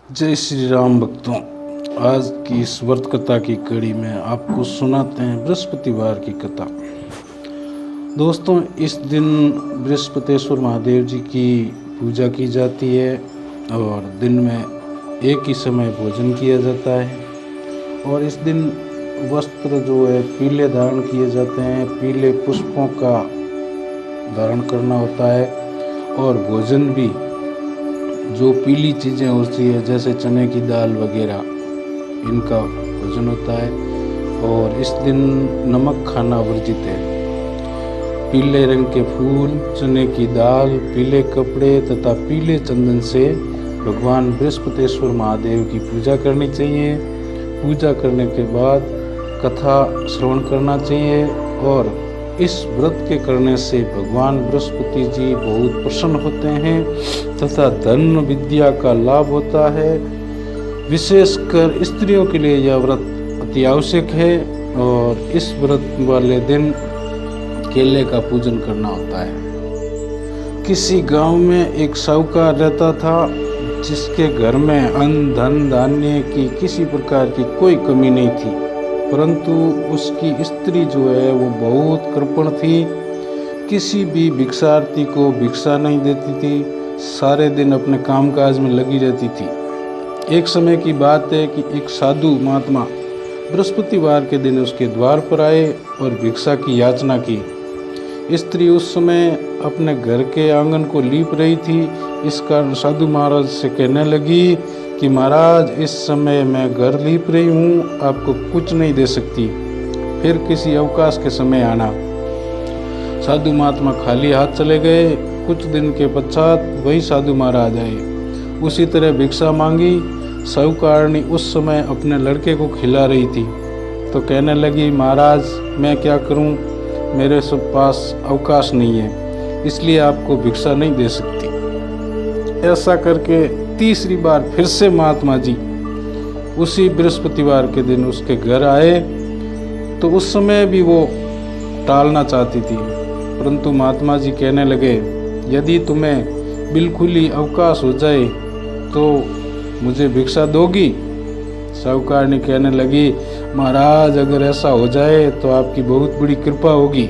जय श्री राम भक्तों। आज की इस व्रत कथा की कड़ी में आपको सुनाते हैं बृहस्पतिवार की कथा। दोस्तों, इस दिन बृहस्पतेश्वर महादेव जी की पूजा की जाती है और दिन में एक ही समय भोजन किया जाता है। और इस दिन वस्त्र जो है पीले धारण किए जाते हैं, पीले पुष्पों का धारण करना होता है और भोजन भी जो पीली चीज़ें होती है जैसे चने की दाल वगैरह इनका भोजन होता है। और इस दिन नमक खाना वर्जित है। पीले रंग के फूल, चने की दाल, पीले कपड़े तथा पीले चंदन से भगवान बृहस्पतेश्वर महादेव की पूजा करनी चाहिए। पूजा करने के बाद कथा श्रवण करना चाहिए और इस व्रत के करने से भगवान बृहस्पति जी बहुत प्रसन्न होते हैं तथा धन विद्या का लाभ होता है। विशेषकर स्त्रियों के लिए यह व्रत अति आवश्यक है और इस व्रत वाले दिन केले का पूजन करना होता है। किसी गांव में एक साहूकार रहता था जिसके घर में अन्न धन धान्य की किसी प्रकार की कोई कमी नहीं थी, परंतु उसकी स्त्री जो है वो बहुत कृपण थी। किसी भी भिक्षार्थी को भिक्षा नहीं देती थी, सारे दिन अपने कामकाज में लगी रहती थी। एक समय की बात है कि एक साधु महात्मा बृहस्पतिवार के दिन उसके द्वार पर आए और भिक्षा की याचना की। स्त्री उस समय अपने घर के आंगन को लीप रही थी। इस कारण साधु महाराज से कहने लगी कि महाराज, इस समय मैं घर लीप रही हूँ, आपको कुछ नहीं दे सकती, फिर किसी अवकाश के समय आना। साधु महात्मा खाली हाथ चले गए। कुछ दिन के पश्चात वही साधु महाराज आए, उसी तरह भिक्षा मांगी। साहूकारणी उस समय अपने लड़के को खिला रही थी तो कहने लगी, महाराज मैं क्या करूं, मेरे पास अवकाश नहीं है, इसलिए आपको भिक्षा नहीं दे सकती। ऐसा करके तीसरी बार फिर से महात्मा जी उसी बृहस्पतिवार के दिन उसके घर आए तो उस समय भी वो टालना चाहती थी, परंतु महात्मा जी कहने लगे, यदि तुम्हें बिल्कुल ही अवकाश हो जाए तो मुझे भिक्षा दोगी? साहूकारणी कहने लगी, महाराज अगर ऐसा हो जाए तो आपकी बहुत बड़ी कृपा होगी।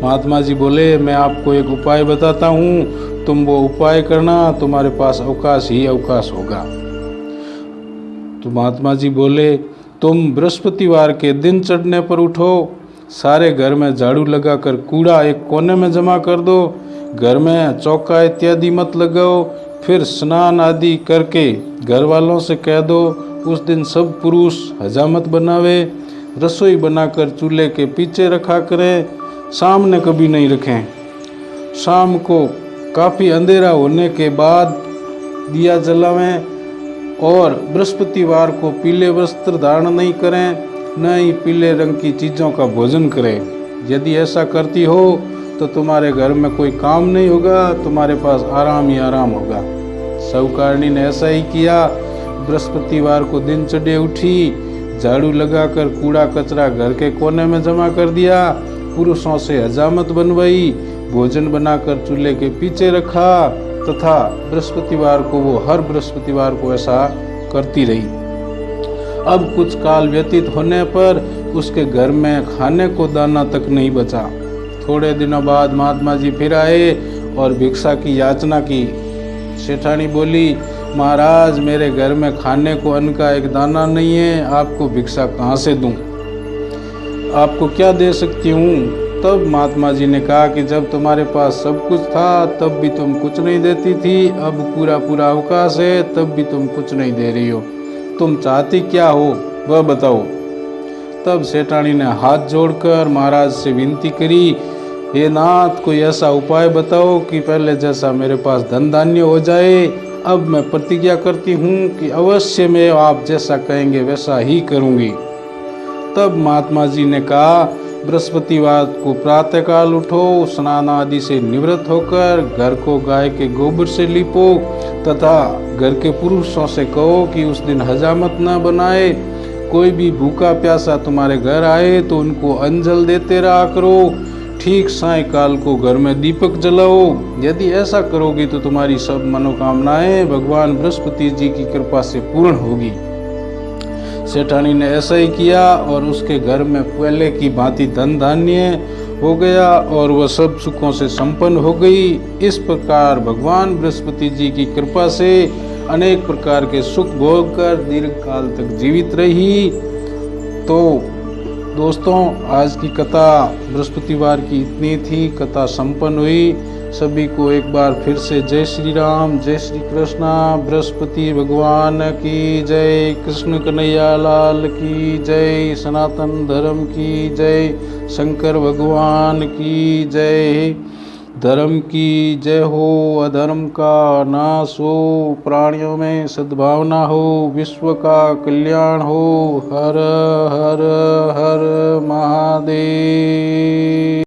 महात्मा जी बोले, मैं आपको एक उपाय बताता हूँ, तुम वो उपाय करना, तुम्हारे पास अवकाश ही अवकाश होगा। तो महात्मा जी बोले, तुम बृहस्पतिवार के दिन चढ़ने पर उठो, सारे घर में झाड़ू लगाकर कूड़ा एक कोने में जमा कर दो, घर में चौका इत्यादि मत लगाओ, फिर स्नान आदि करके घर वालों से कह दो उस दिन सब पुरुष हजामत बनावे, रसोई बनाकर चूल्हे के पीछे रखा करें, सामने कभी नहीं रखें। शाम को काफ़ी अंधेरा होने के बाद दिया जलावें और बृहस्पतिवार को पीले वस्त्र धारण नहीं करें, न ही पीले रंग की चीज़ों का भोजन करें। यदि ऐसा करती हो तो तुम्हारे घर में कोई काम नहीं होगा, तुम्हारे पास आराम ही आराम होगा। साहूकारणी ने ऐसा ही किया। बृहस्पतिवार को दिन चढ़े उठी, झाड़ू लगाकर कूड़ा कचरा घर के कोने में जमा कर दिया, पुरुषों से हजामत बनवाई, भोजन बनाकर चूल्हे के पीछे रखा तथा बृहस्पतिवार को वो हर बृहस्पतिवार को ऐसा करती रही। अब कुछ काल व्यतीत होने पर उसके घर में खाने को दाना तक नहीं बचा। थोड़े दिनों बाद महात्मा जी फिर आए और भिक्षा की याचना की। सेठानी बोली, महाराज मेरे घर में खाने को अन्न का एक दाना नहीं है, आपको भिक्षा कहाँ से दूं, आपको क्या दे सकती हूँ? तब महात्मा जी ने कहा कि जब तुम्हारे पास सब कुछ था तब भी तुम कुछ नहीं देती थी, अब पूरा पूरा अवकाश है तब भी तुम कुछ नहीं दे रही हो, तुम चाहती क्या हो वह बताओ। तब सेठानी ने हाथ जोड़कर महाराज से विनती करी, हे नाथ, कोई ऐसा उपाय बताओ कि पहले जैसा मेरे पास धन धान्य हो जाए। अब मैं प्रतिज्ञा करती हूँ कि अवश्य मैं आप जैसा कहेंगे वैसा ही करूँगी। तब महात्मा जी ने कहा, बृहस्पतिवार को प्रातःकाल उठो, स्नान आदि से निवृत्त होकर घर को गाय के गोबर से लीपो तथा घर के पुरुषों से कहो कि उस दिन हजामत न बनाए। कोई भी भूखा प्यासा तुम्हारे घर आए तो उनको अन्न जल देते रहा करो। ठीक सायंकाल को घर में दीपक जलाओ। यदि ऐसा करोगी तो तुम्हारी सब मनोकामनाएं भगवान बृहस्पति जी की कृपा से पूर्ण होगी। सेठानी ने ऐसा ही किया और उसके घर में पहले की भांति धन धान्य हो गया और वह सब सुखों से संपन्न हो गई। इस प्रकार भगवान बृहस्पति जी की कृपा से अनेक प्रकार के सुख भोग कर दीर्घ काल तक जीवित रही। तो दोस्तों, आज की कथा बृहस्पतिवार की इतनी थी। कथा संपन्न हुई। सभी को एक बार फिर से जय श्री राम, जय श्री कृष्णा। बृहस्पति भगवान की जय, कृष्ण कन्हैया लाल की जय, सनातन धर्म की जय, शंकर भगवान की जय। धर्म की जय हो, अधर्म का नाश हो, प्राणियों में सद्भावना हो, विश्व का कल्याण हो। हर हर हर महादेव।